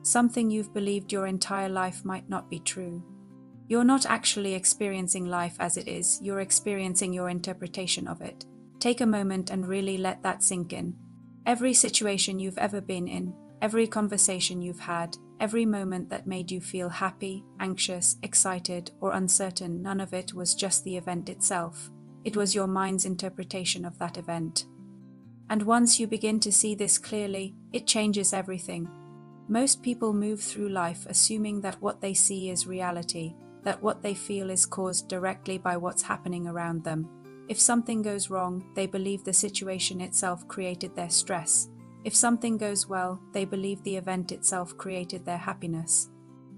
Something you've believed your entire life might not be true. You're not actually experiencing life as it is, you're experiencing your interpretation of it. Take a moment and really let that sink in. Every situation you've ever been in, every conversation you've had, every moment that made you feel happy, anxious, excited, or uncertain, none of it was just the event itself. It was your mind's interpretation of that event. And once you begin to see this clearly, it changes everything. Most people move through life assuming that what they see is reality, that what they feel is caused directly by what's happening around them. If something goes wrong, they believe the situation itself created their stress. If something goes well, they believe the event itself created their happiness.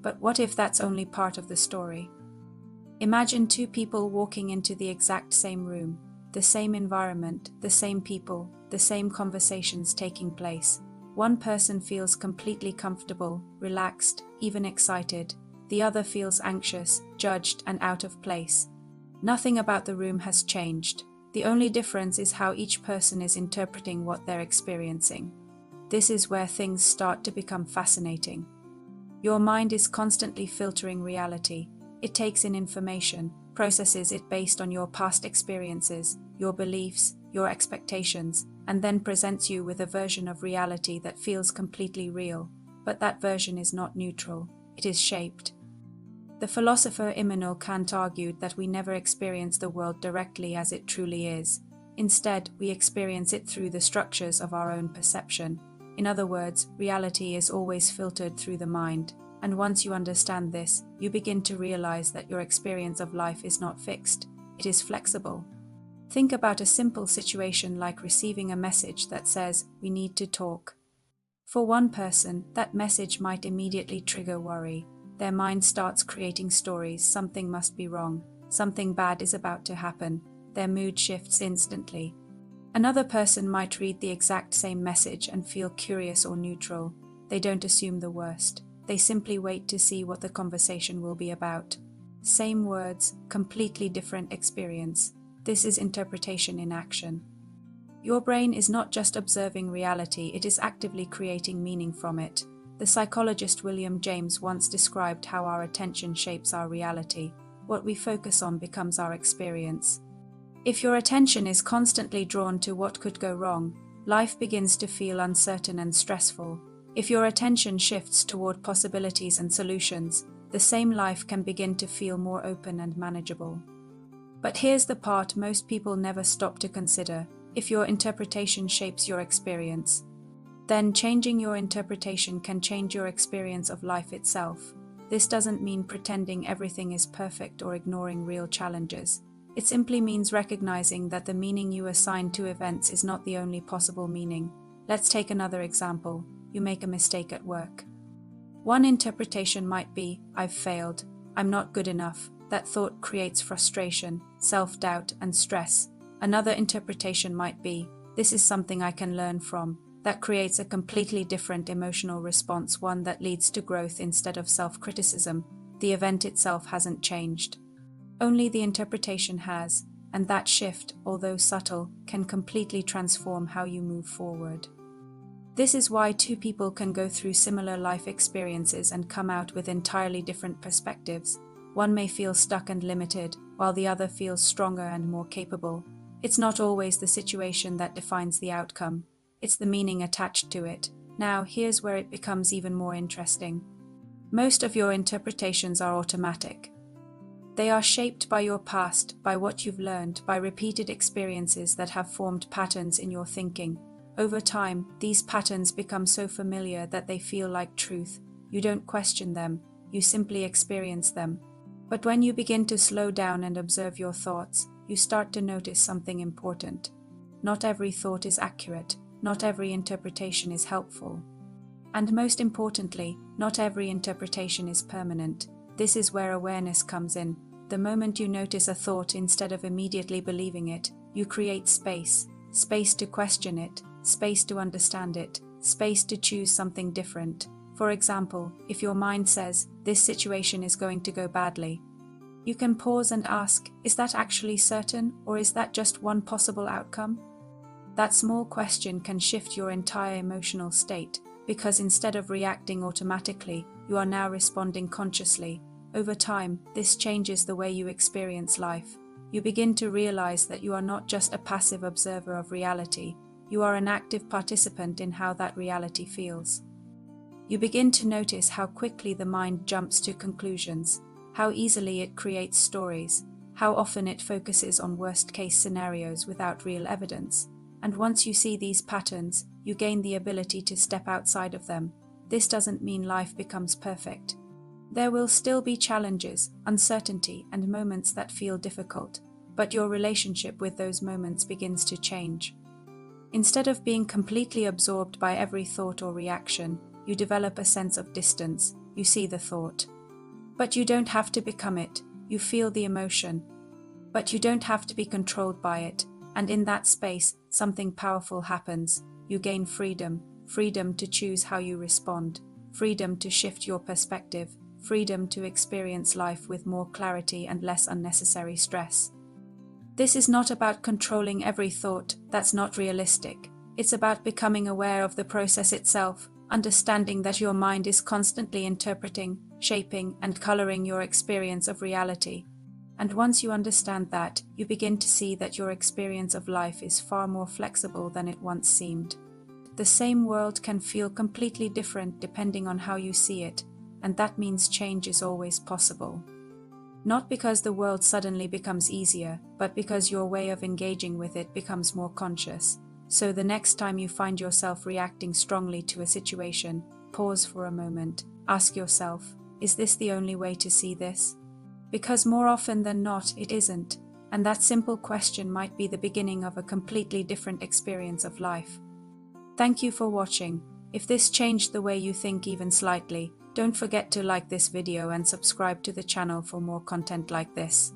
But what if that's only part of the story? Imagine two people walking into the exact same room, the same environment, the same people, the same conversations taking place. One person feels completely comfortable, relaxed, even excited. The other feels anxious, judged, and out of place. Nothing about the room has changed. The only difference is how each person is interpreting what they're experiencing. This is where things start to become fascinating. Your mind is constantly filtering reality. It takes in information, processes it based on your past experiences, your beliefs, your expectations, and then presents you with a version of reality that feels completely real. But that version is not neutral. It is shaped. The philosopher Immanuel Kant argued that we never experience the world directly as it truly is. Instead, we experience it through the structures of our own perception. In other words, reality is always filtered through the mind. And once you understand this, you begin to realize that your experience of life is not fixed. It is flexible. Think about a simple situation like receiving a message that says, "We need to talk." For one person, that message might immediately trigger worry. Their mind starts creating stories, something must be wrong, something bad is about to happen. Their mood shifts instantly. Another person might read the exact same message and feel curious or neutral. They don't assume the worst. They simply wait to see what the conversation will be about. Same words, completely different experience. This is interpretation in action. Your brain is not just observing reality, it is actively creating meaning from it. The psychologist William James once described how our attention shapes our reality. What we focus on becomes our experience. If your attention is constantly drawn to what could go wrong, life begins to feel uncertain and stressful. If your attention shifts toward possibilities and solutions, the same life can begin to feel more open and manageable. But here's the part most people never stop to consider. If your interpretation shapes your experience, then changing your interpretation can change your experience of life itself. This doesn't mean pretending everything is perfect or ignoring real challenges. It simply means recognizing that the meaning you assign to events is not the only possible meaning. Let's take another example. You make a mistake at work. One interpretation might be, "I've failed. I'm not good enough." That thought creates frustration, self-doubt, and stress. Another interpretation might be, "This is something I can learn from." That creates a completely different emotional response, one that leads to growth instead of self-criticism. The event itself hasn't changed. Only the interpretation has, and that shift, although subtle, can completely transform how you move forward. This is why two people can go through similar life experiences and come out with entirely different perspectives. One may feel stuck and limited, while the other feels stronger and more capable. It's not always the situation that defines the outcome. It's the meaning attached to it. Now, here's where it becomes even more interesting. Most of your interpretations are automatic. They are shaped by your past, by what you've learned, by repeated experiences that have formed patterns in your thinking. Over time, these patterns become so familiar that they feel like truth. You don't question them, you simply experience them. But when you begin to slow down and observe your thoughts, you start to notice something important. Not every thought is accurate, not every interpretation is helpful. And most importantly, not every interpretation is permanent. This is where awareness comes in. The moment you notice a thought instead of immediately believing it, you create space. Space to question it, space to understand it, space to choose something different. For example, if your mind says, "This situation is going to go badly," you can pause and ask, "Is that actually certain, or is that just one possible outcome?" That small question can shift your entire emotional state. because instead of reacting automatically, you are now responding consciously. Over time, this changes the way you experience life. You begin to realize that you are not just a passive observer of reality, you are an active participant in how that reality feels. You begin to notice how quickly the mind jumps to conclusions, how easily it creates stories, how often it focuses on worst-case scenarios without real evidence. And once you see these patterns, you gain the ability to step outside of them. This doesn't mean life becomes perfect. There will still be challenges, uncertainty, and moments that feel difficult, but your relationship with those moments begins to change. Instead of being completely absorbed by every thought or reaction, you develop a sense of distance. You see the thought. But you don't have to become it. You feel the emotion. But you don't have to be controlled by it. And in that space, something powerful happens. You gain freedom. Freedom to choose how you respond. Freedom to shift your perspective. Freedom to experience life with more clarity and less unnecessary stress. This is not about controlling every thought. That's not realistic. It's about becoming aware of the process itself, understanding that your mind is constantly interpreting, shaping, and coloring your experience of reality. And once you understand that, you begin to see that your experience of life is far more flexible than it once seemed. The same world can feel completely different depending on how you see it, and that means change is always possible. Not because the world suddenly becomes easier, but because your way of engaging with it becomes more conscious. So the next time you find yourself reacting strongly to a situation, pause for a moment. Ask yourself, is this the only way to see this? Because more often than not, it isn't. And that simple question might be the beginning of a completely different experience of life. Thank you for watching. If this changed the way you think even slightly, don't forget to like this video and subscribe to the channel for more content like this.